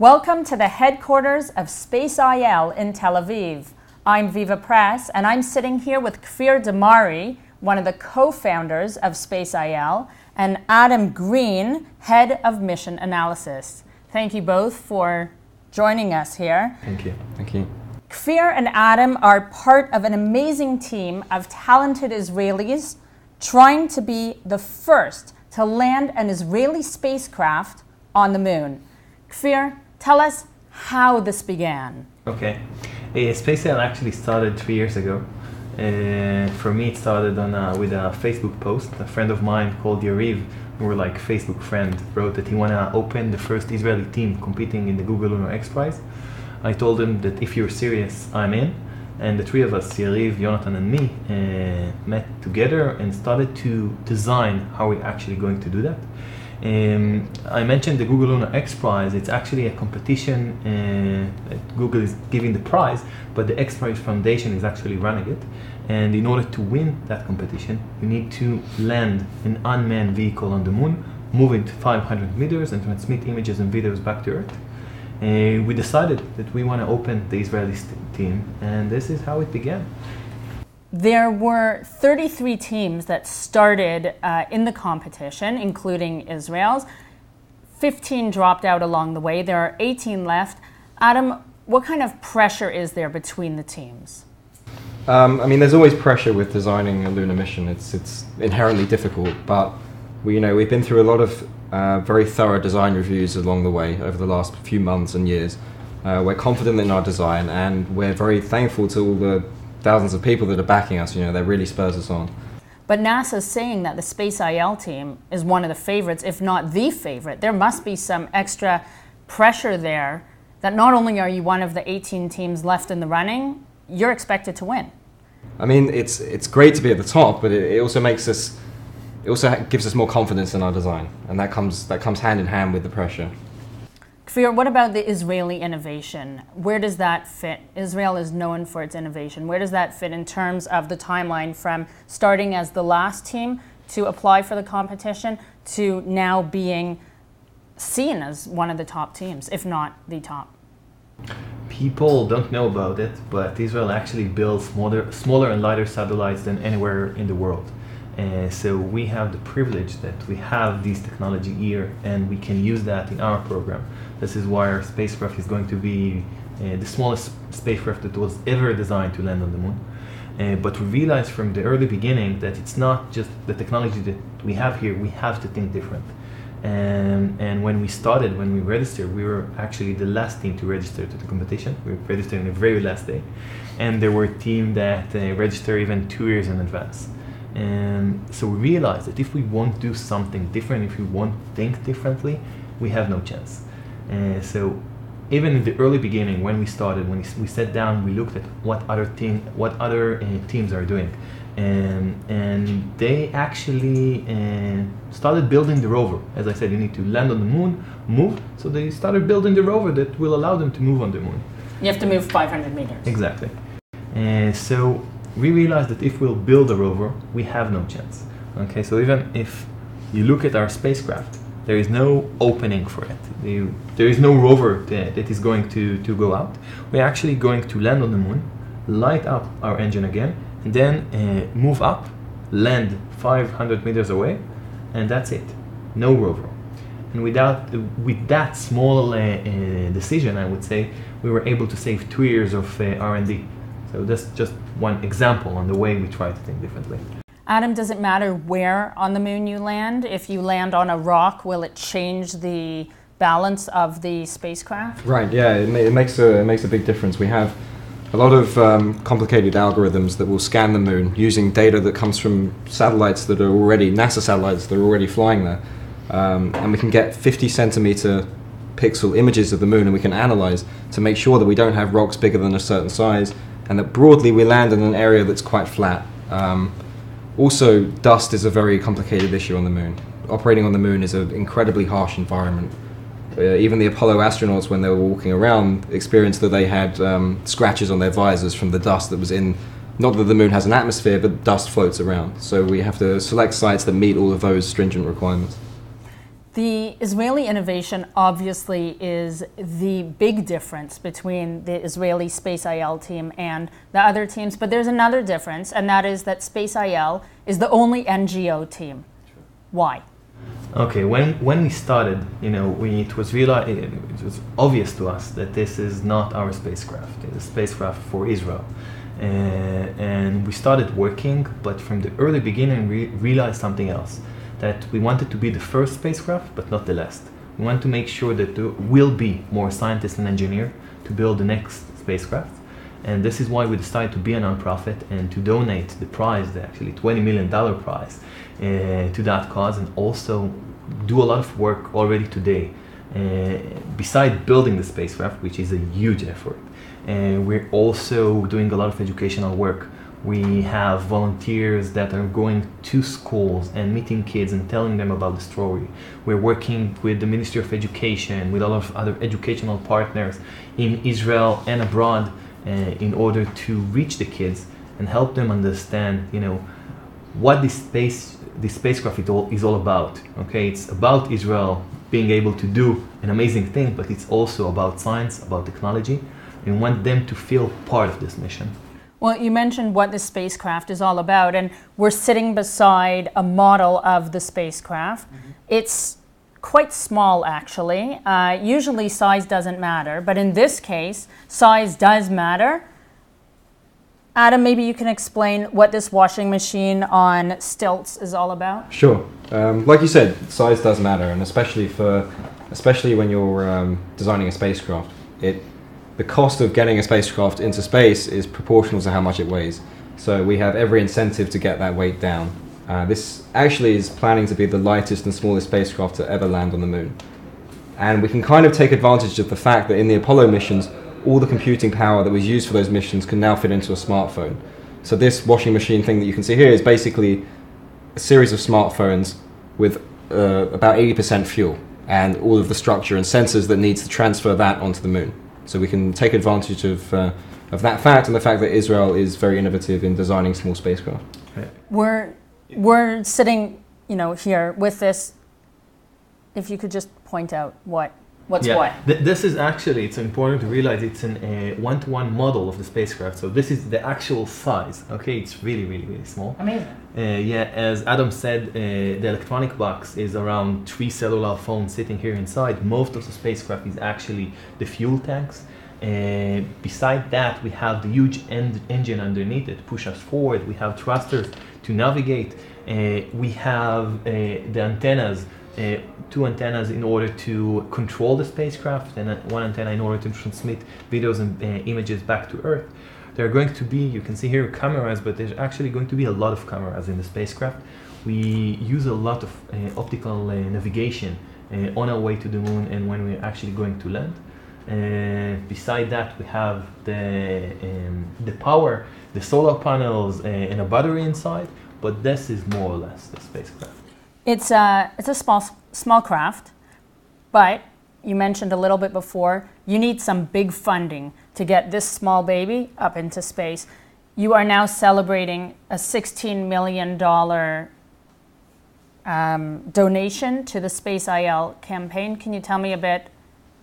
Welcome to the headquarters of SpaceIL in Tel Aviv. I'm Viva Press, and I'm sitting here with Kfir Damari, one of the co-founders of SpaceIL, and Adam Green, head of mission analysis. Thank you both for joining us here. Thank you. Thank you. Kfir and Adam are part of an amazing team of talented Israelis trying to be the first to land an Israeli spacecraft on the moon. Kfir, tell us how this began. Okay. SpaceIL actually started 3 years ago. For me, it started with a Facebook post. A friend of mine called Yariv, who were like Facebook friend, wrote that he wanna open the first Israeli team competing in the Google Lunar XPRIZE. I told him that if you're serious, I'm in. And the three of us, Yariv, Jonathan, and me, met together and started to design how we're actually going to do that. I mentioned the Google Lunar XPRIZE. It's actually a competition that Google is giving the prize, but the XPRIZE Foundation is actually running it. And in order to win that competition, you need to land an unmanned vehicle on the moon, move it 500 meters, and transmit images and videos back to Earth. We decided that we want to open the Israeli team, and this is how it began. There were 33 teams that started in the competition, including Israel's. 15 dropped out along the way. There are 18 left. Adam, what kind of pressure is there between the teams? I mean, there's always pressure with designing a lunar mission. It's inherently difficult, but we've been through a lot of very thorough design reviews along the way over the last few months and years. We're confident in our design, and we're very thankful to all the thousands of people that are backing us. That really spurs us on. But NASA's saying that the SpaceIL team is one of the favorites, if not the favorite. There must be some extra pressure there that not only are you one of the 18 teams left in the running, you're expected to win. I mean, it's great to be at the top, but it also gives us more confidence in our design, and that comes hand in hand with the pressure. Kfir, what about the Israeli innovation? Where does that fit? Israel is known for its innovation. Where does that fit in terms of the timeline from starting as the last team to apply for the competition to now being seen as one of the top teams, if not the top? People don't know about it, but Israel actually builds smaller and lighter satellites than anywhere in the world. So we have the privilege that we have this technology here, and we can use that in our program. This is why our spacecraft is going to be the smallest spacecraft that was ever designed to land on the moon. But we realized from the early beginning that it's not just the technology that we have here, we have to think different. And when we registered, we were actually the last team to register to the competition. We registered on the very last day. And there were teams that registered even 2 years in advance. And so we realized that if we want to do something different, if we want to think differently, we have no chance. So even in the early beginning, when we started, when we sat down, we looked at what other teams are doing. And they actually started building the rover. As I said, you need to land on the moon, move. So they started building the rover that will allow them to move on the moon. You have to move 500 meters. Exactly. So we realized that if we'll build a rover, we have no chance. Okay, so even if you look at our spacecraft, there is no opening for it. There is no rover that is going to go out. We're actually going to land on the moon, light up our engine again, and then move up, land 500 meters away, and that's it. No rover. And with that small decision, I would say, we were able to save 2 years of R&D. So that's just one example on the way we try to think differently. Adam, does it matter where on the moon you land? If you land on a rock, will it change the balance of the spacecraft? Right, yeah, it makes a big difference. We have a lot of complicated algorithms that will scan the moon using data that comes from satellites that are already, NASA satellites that are already flying there. And we can get 50 centimeter pixel images of the moon, and we can analyze to make sure that we don't have rocks bigger than a certain size, and that broadly we land in an area that's quite flat. Also, dust is a very complicated issue on the moon. Operating on the moon is an incredibly harsh environment. Even the Apollo astronauts, when they were walking around, experienced that they had scratches on their visors from the dust that was in, not that the moon has an atmosphere, but dust floats around. So we have to select sites that meet all of those stringent requirements. The Israeli innovation obviously is the big difference between the Israeli SpaceIL team and the other teams, but there's another difference, and that is that SpaceIL is the only NGO team. Sure. Why? Okay, when we started, it was obvious to us that this is not our spacecraft. It's a spacecraft for Israel. And we started working, but from the early beginning we realized something else, that we wanted to be the first spacecraft, but not the last. We want to make sure that there will be more scientists and engineers to build the next spacecraft. And this is why we decided to be a nonprofit and to donate the prize, the actually $20 million prize, to that cause, and also do a lot of work already today. Besides building the spacecraft, which is a huge effort, we're also doing a lot of educational work. We have volunteers that are going to schools and meeting kids and telling them about the story. We're working with the Ministry of Education, with a lot of other educational partners in Israel and abroad, in order to reach the kids and help them understand, what this spacecraft is all about. Okay, it's about Israel being able to do an amazing thing, but it's also about science, about technology, and want them to feel part of this mission. Well, you mentioned what the spacecraft is all about, and we're sitting beside a model of the spacecraft. Mm-hmm. It's quite small, actually. Usually size doesn't matter, but in this case, size does matter. Adam, maybe you can explain what this washing machine on stilts is all about? Sure. Like you said, size does matter, and especially when you're designing a spacecraft, the cost of getting a spacecraft into space is proportional to how much it weighs. So we have every incentive to get that weight down. This actually is planning to be the lightest and smallest spacecraft to ever land on the moon. And we can kind of take advantage of the fact that in the Apollo missions, all the computing power that was used for those missions can now fit into a smartphone. So this washing machine thing that you can see here is basically a series of smartphones with about 80% fuel and all of the structure and sensors that needs to transfer that onto the moon. So we can take advantage of that fact and the fact that Israel is very innovative in designing small spacecraft. We're sitting, here with this. If you could just point out what's what. This is actually, it's important to realize it's a one-to-one model of the spacecraft. So this is the actual size. Okay, it's really, really, really small. Amazing. As Adam said, the electronic box is around 3 cellular phones sitting here inside. Most of the spacecraft is actually the fuel tanks. Beside that, we have the huge engine underneath it, push us forward. We have thrusters to navigate. We have the antennas, 2 antennas in order to control the spacecraft, and 1 antenna in order to transmit videos and images back to Earth. There are going to be, you can see here, cameras, but there's actually going to be a lot of cameras in the spacecraft. We use a lot of optical navigation on our way to the moon and when we're actually going to land. Beside that, we have the power, the solar panels, and a battery inside, but this is more or less the spacecraft. It's a small craft, but you mentioned a little bit before, you need some big funding to get this small baby up into space. You are now celebrating a $16 million donation to the SpaceIL campaign. Can you tell me a bit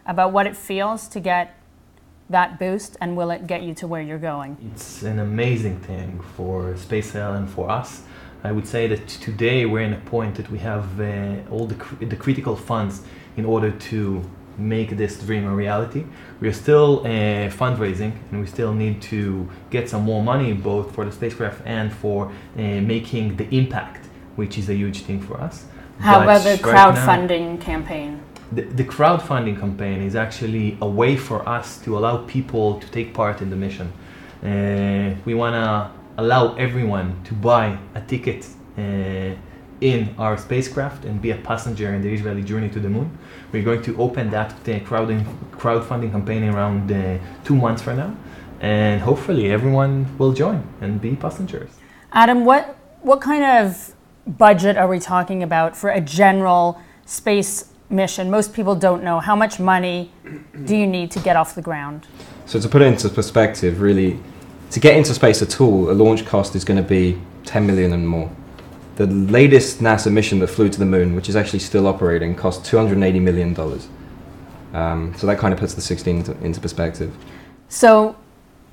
about what it feels to get that boost, and will it get you to where you're going? It's an amazing thing for SpaceIL and for us. I would say that today we're in a point that we have all the critical funds in order to make this dream a reality. We're still fundraising, and we still need to get some more money, both for the spacecraft and for making the impact, which is a huge thing for us. How about the crowdfunding campaign? The crowdfunding campaign is actually a way for us to allow people to take part in the mission. We want to allow everyone to buy a ticket in our spacecraft and be a passenger in the Israeli journey to the moon. We're going to open that crowdfunding campaign around 2 months from now, and hopefully everyone will join and be passengers. Adam, what kind of budget are we talking about for a general space mission? Most people don't know. How much money do you need to get off the ground? So to put it into perspective, really, to get into space at all, a launch cost is going to be 10 million and more. the latest NASA mission that flew to the moon, which is actually still operating, cost $280 million. So that kind of puts the 16 into perspective. So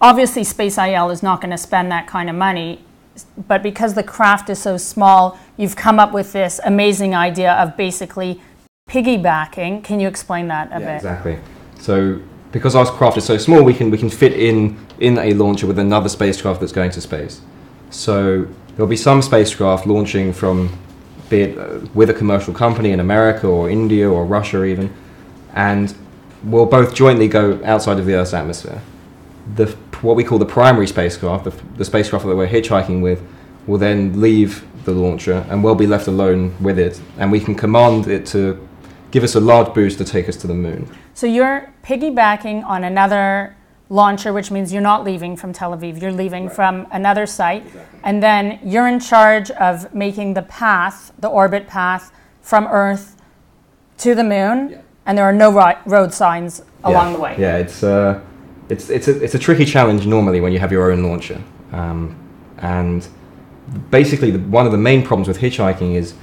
obviously SpaceIL is not going to spend that kind of money, but because the craft is so small, you've come up with this amazing idea of basically piggybacking. Can you explain that a bit? Exactly. So because our craft is so small, we can fit in a launcher with another spacecraft that's going to space. So there'll be some spacecraft launching from, be it with a commercial company in America or India or Russia even, and we'll both jointly go outside of the Earth's atmosphere. What we call the primary spacecraft, the spacecraft that we're hitchhiking with, will then leave the launcher and we'll be left alone with it, and we can command it to give us a large boost to take us to the moon. So you're piggybacking on another launcher, which means you're not leaving from Tel Aviv, you're leaving from another site, and then you're in charge of making the path, the orbit path from Earth to the moon, and there are no road signs along the way. Yeah, it's a tricky challenge normally when you have your own launcher, and basically one of the main problems with hitchhiking is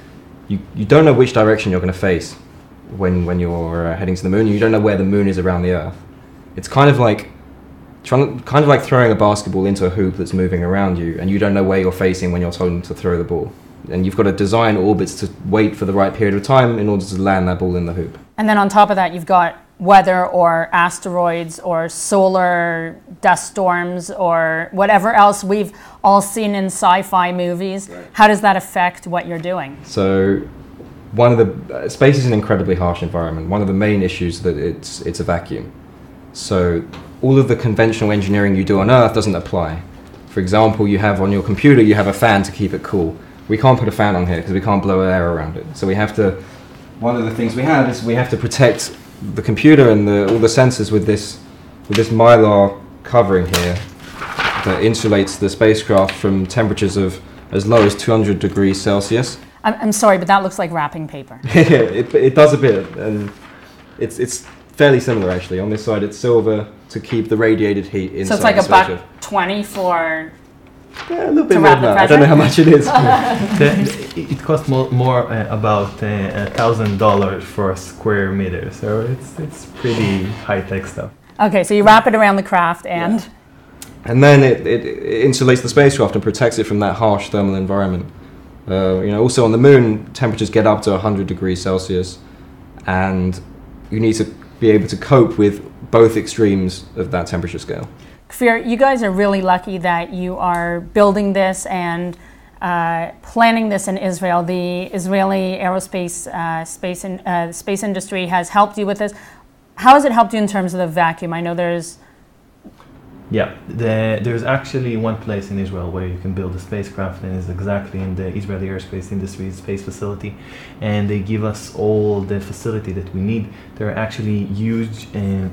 you don't know which direction you're going to face when you're heading to the moon. You don't know where the moon is around the Earth. It's kind of like throwing a basketball into a hoop that's moving around you, and you don't know where you're facing when you're told to throw the ball. And you've got to design orbits to wait for the right period of time in order to land that ball in the hoop. And then on top of that, you've got weather or asteroids or solar dust storms or whatever else we've all seen in sci-fi movies. Right. How does that affect what you're doing? So space is an incredibly harsh environment. One of the main issues that it's a vacuum. So all of the conventional engineering you do on Earth doesn't apply. For example, you have on your computer, you have a fan to keep it cool. We can't put a fan on here because we can't blow air around it. So one of the things we have is we have to protect the computer and all the sensors with this mylar covering here that insulates the spacecraft from temperatures of as low as 200 degrees Celsius. I'm sorry, but that looks like wrapping paper. it does a bit, and it's fairly similar actually. On this side, it's silver to keep the radiated heat inside. So it's like $1.20 for. Yeah, a little bit more than that. I don't know how much it is. It costs more about $1,000 for a square meter, so it's pretty high tech stuff. Okay, so you wrap it around the craft and. Yeah. And then it insulates the spacecraft and protects it from that harsh thermal environment. Also on the moon, temperatures get up to 100 degrees Celsius, and you need to be able to cope with both extremes of that temperature scale. Kfir, you guys are really lucky that you are building this and planning this in Israel. The Israeli aerospace space industry has helped you with this. How has it helped you in terms of the vacuum? I know there's. Yeah, there's actually one place in Israel where you can build a spacecraft, and it's exactly in the Israeli Aerospace Industry Space Facility, and they give us all the facility that we need. There are actually huge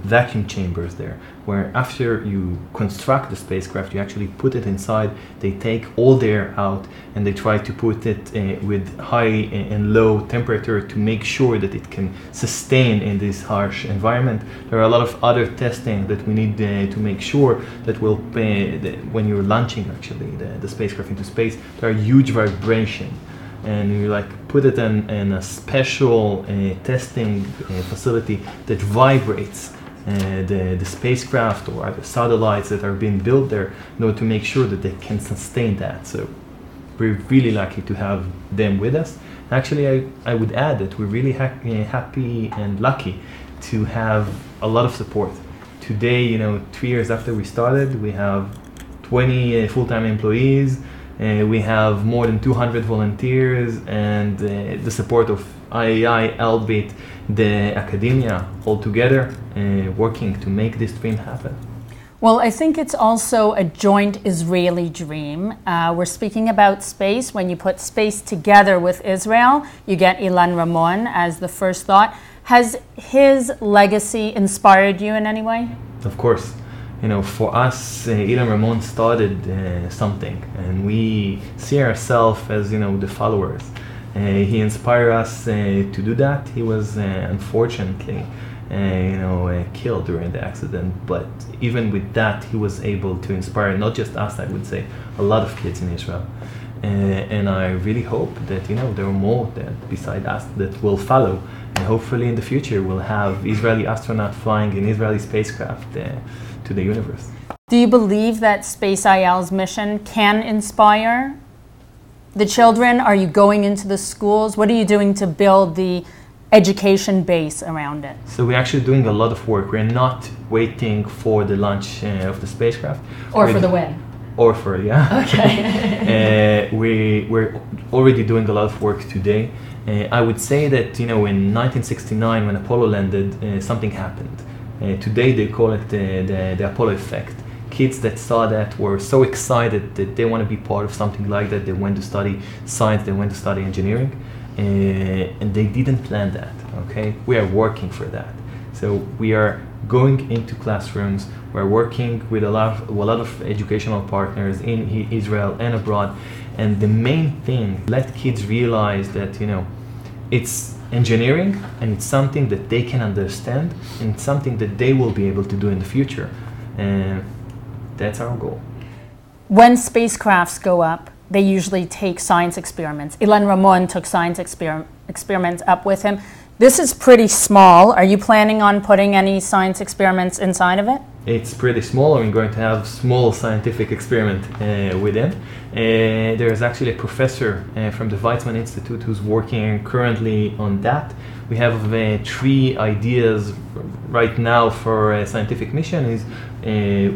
vacuum chambers there, where after you construct the spacecraft, you actually put it inside, they take all the air out, and they try to put it with high and low temperature to make sure that it can sustain in this harsh environment. There are a lot of other testing that we need to make sure that will when you're launching actually the spacecraft into space, there are huge vibration, and you put it in a special testing facility that vibrates the spacecraft or other satellites that are being built there in order to make sure that they can sustain that. So we're really lucky to have them with us. Actually, I would add that we're really happy and lucky to have a lot of support. Today, 3 years after we started, we have 20 full-time employees, we have more than 200 volunteers, and the support of IAI, Elbit, the academia, all together working to make this dream happen. Well, I think it's also a joint Israeli dream. We're speaking about space. When you put space together with Israel, you get Ilan Ramon as the first thought. Has his legacy inspired you in any way? Of course. For us, Ilan Ramon started something, and we see ourselves as, the followers. He inspired us to do that. He was unfortunately, killed during the accident. But even with that, he was able to inspire not just us, I would say, a lot of kids in Israel. And I really hope that there are more that beside us that will follow, and hopefully in the future we'll have Israeli astronauts flying in Israeli spacecraft to the universe. Do you believe that SpaceIL's mission can inspire the children? Are you going into the schools? What are you doing to build the education base around it? So we're actually doing a lot of work. We're not waiting for the launch of the spacecraft. Or for the win. Or for, yeah. Okay. We're already doing a lot of work today. I would say that, in 1969 when Apollo landed, something happened. Today they call it the Apollo effect. Kids that saw that were so excited that they want to be part of something like that. They went to study science, they went to study engineering, and they didn't plan that, okay? We are working for that. So we are going into classrooms, we're working with a lot of educational partners in Israel and abroad, and the main thing, let kids realize that, it's engineering and it's something that they can understand and it's something that they will be able to do in the future. And that's our goal. When spacecrafts go up, they usually take science experiments. Ilan Ramon took science experiments up with him. This is pretty small. Are you planning on putting any science experiments inside of it? It's pretty small. I'm going to have small scientific experiment within. There's actually a professor from the Weizmann Institute who's working currently on that. We have 3 ideas right now for a scientific mission. Is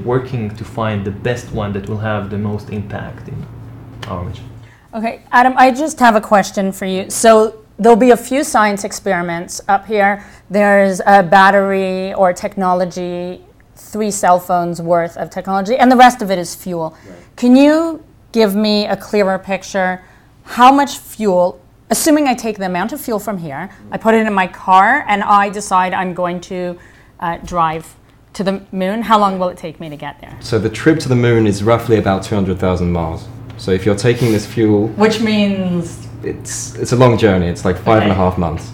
working to find the best one that will have the most impact in our mission. Okay, Adam, I just have a question for you. So there'll be a few science experiments up here. There's a battery or technology, 3 cell phones worth of technology, and the rest of it is fuel. Right. Can you give me a clearer picture? How much fuel, assuming I take the amount of fuel from here, I put it in my car, and I decide I'm going to drive to the moon, how long will it take me to get there? So the trip to the moon is roughly about 200,000 miles. So if you're taking this fuel... Which means... It's a long journey. It's like 5.5 months.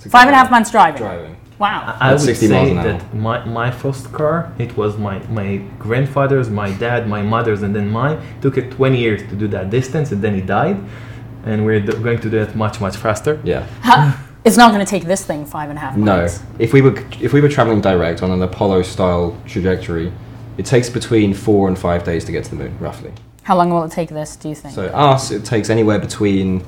5.5 months driving? Wow. I would 60 say miles an that my first car, it was my grandfather's, my dad, my mother's, and then mine. It took it 20 years to do that distance, and then he died. And we're going to do it much, much faster. Yeah. It's not going to take this thing 5.5 months. No. If we were traveling direct on an Apollo-style trajectory, it takes between 4 and 5 days to get to the moon, roughly. How long will it take this, do you think? So us, it takes anywhere between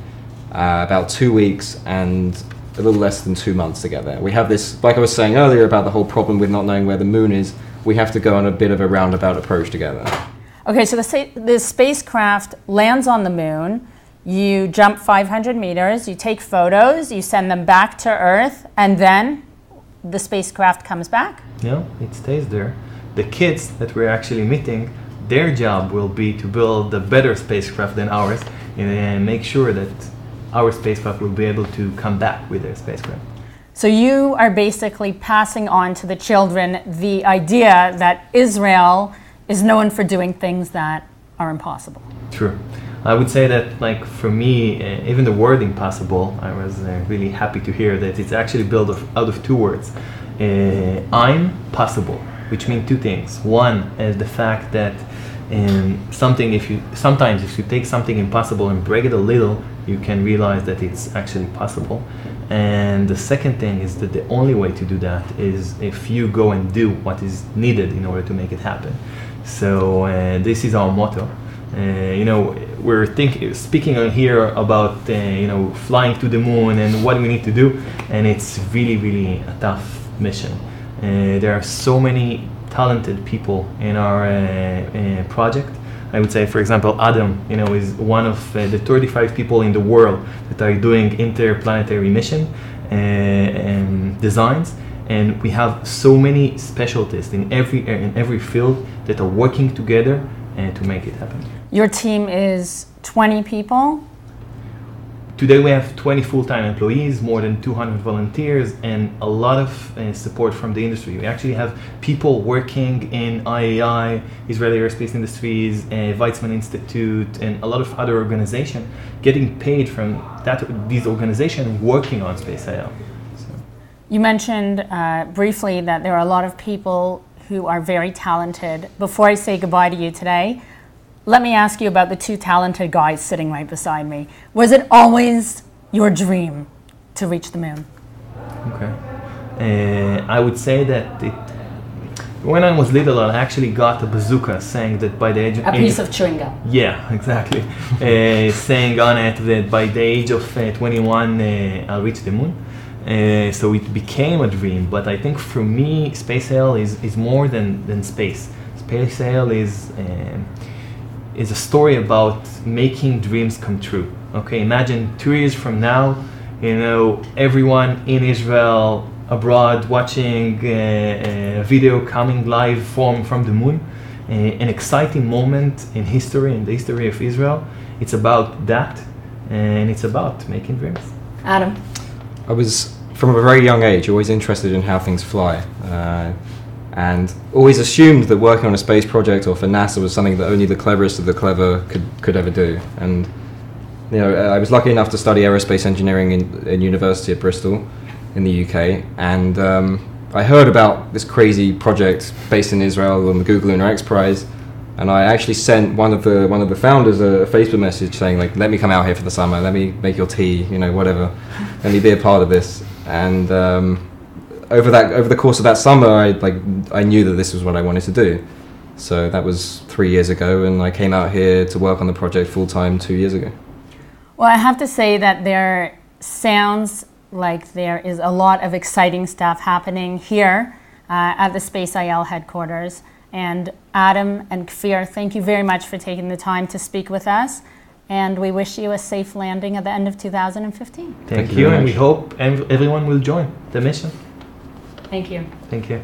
about 2 weeks and a little less than 2 months to get there. We have this, like I was saying earlier about the whole problem with not knowing where the moon is, we have to go on a bit of a roundabout approach to get there. Okay, so the spacecraft lands on the moon, you jump 500 meters, you take photos, you send them back to Earth, and then the spacecraft comes back? No, it stays there. The kids that we're actually meeting, their job will be to build a better spacecraft than ours and make sure that our spacecraft will be able to come back with their spacecraft. So you are basically passing on to the children the idea that Israel is known for doing things that are impossible. True. I would say that, like, for me, even the word impossible, I was really happy to hear that it's actually built out of 2 words. I'm possible, which means 2 things. One is the fact that sometimes if you take something impossible and break it a little, you can realize that it's actually possible. And the second thing is that the only way to do that is if you go and do what is needed in order to make it happen. So this is our motto. We're speaking here about flying to the moon and what we need to do, and it's really, really a tough mission. There are so many talented people in our project. I would say, for example, Adam, is one of the 35 people in the world that are doing interplanetary mission designs, and we have so many specialties in every field that are working together to make it happen. Your team is 20 people? Today we have 20 full-time employees, more than 200 volunteers, and a lot of support from the industry. We actually have people working in IAI, Israeli Aerospace Industries, Weizmann Institute, and a lot of other organizations getting paid from these organizations working on SpaceIL. So. You mentioned briefly that there are a lot of people who are very talented. Before I say goodbye to you today, let me ask you about the two talented guys sitting right beside me. Was it always your dream to reach the moon? Okay. I would say that when I was little, I actually got a bazooka saying that by the age of... A piece of chewing gum. Yeah, exactly. Saying on it that by the age of 21, I'll reach the moon. So it became a dream, but I think for me, SpaceIL is more than space. SpaceIL is a story about making dreams come true. Okay, imagine 2 years from now, everyone in Israel, abroad, watching a video coming live from the moon. An exciting moment in history, in the history of Israel. It's about that, and it's about making dreams. Adam? I was, from a very young age, always interested in how things fly. And always assumed that working on a space project or for NASA was something that only the cleverest of the clever could ever do. And I was lucky enough to study aerospace engineering in university at Bristol in the UK, and I heard about this crazy project based in Israel on the Google Lunar XPRIZE, and I actually sent one of the founders a Facebook message saying, like, let me come out here for the summer, let me make your tea, whatever, let me be a part of this. And over the course of that summer, I knew that this was what I wanted to do. So that was 3 years ago, and I came out here to work on the project full-time 2 years ago. Well, I have to say that there sounds like there is a lot of exciting stuff happening here at the SpaceIL headquarters. And Adam and Kfir, thank you very much for taking the time to speak with us. And we wish you a safe landing at the end of 2015. Thank you, and we hope everyone will join the mission. Thank you. Thank you.